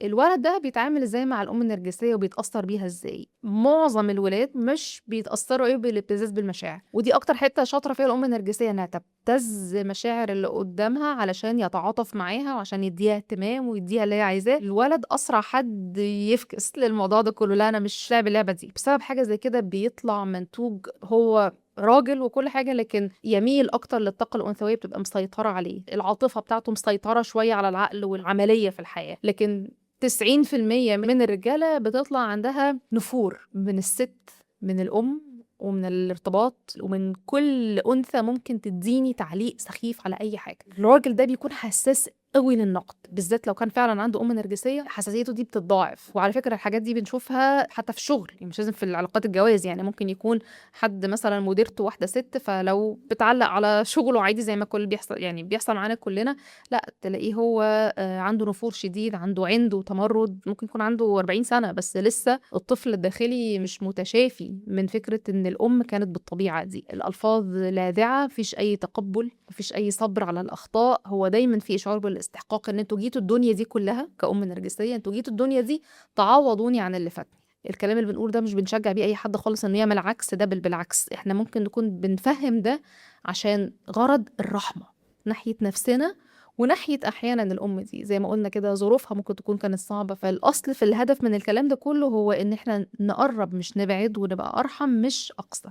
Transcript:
الولد ده بيتعامل إزاي مع الأم النرجسية وبيتأثّر بيها إزاي؟ معظم الولاد مش بيتأثّروا أوي بالابتزاز بالمشاعر، ودي أكتر حتّة شاطرة فيها الأم النرجسية إنها تبتز مشاعر اللي قدّامها علشان يتعاطف معاها وعشان يدّيها اهتمام ويدّيها اللي هي عايزاه. الولد أسرع حد يفكس للموضوع ده كلّه، لا أنا مش لاعب اللعبة دي، بسبب حاجة زي كده بيطلع منتوج هو راجل وكل حاجة، لكن يميل أكتر للطاقة الأنثوية بتبقى مسيطرة عليه، العاطفة بتاعته مسيطرة شوية على العقل والعملية في الحياة، لكن 90% من الرجالة بتطلع عندها نفور من الست، من الأم، ومن الارتباط، ومن كل أنثى ممكن تدّيني تعليق سخيف على أي حاجة. الراجل ده بيكون حساس أوي للنقد، بالذات لو كان فعلًا عنده أم نرجسية، حساسيته دي بتتضاعف، وعلى فكرة الحاجات دي بنشوفها حتى في الشغل، يعني مش لازم في العلاقات الجواز، يعني ممكن يكون حد مثلًا مديرته واحدة ست، فلو بتعلّق على شغله عادي زي ما بيحصل، يعني بيحصل معانا كلنا، لأ تلاقيه هو عنده نفور شديد، عنده عِند وتمرُّد، ممكن يكون عنده 40 سَنة، بس لسه الطفل الداخلي مش متشافي من فكرة إن الأم كانت بالطبيعة دي. الألفاظ لاذعة، ما فيش أي تقبُّل، ما فيش أي صبر على الأخطاء، هو دايمًا في إشعار بالاستحقاق، إن أنتم جيتوا الدنيا دي كلّها كأم نرجسية، أنتم جيتوا الدنيا دي تعوّضوني عن اللي فاتني. الكلام اللي بنقوله ده مش بنشجّع بيه أي حد خالص إنه يعمل عكس ده، بل بالعكس، إحنا ممكن نكون بنفهِّم ده عشان غرض الرحمة ناحية نَفْسنا وناحية أحيانًا الأم دي، زي ما قُلنا كده ظروفها ممكن تكون كانت صعبة، فالأصل في الهدف من الكلام ده كلّه هو إن إحنا نقرّب مش نبعد، ونبقى أرحم مش أقسى.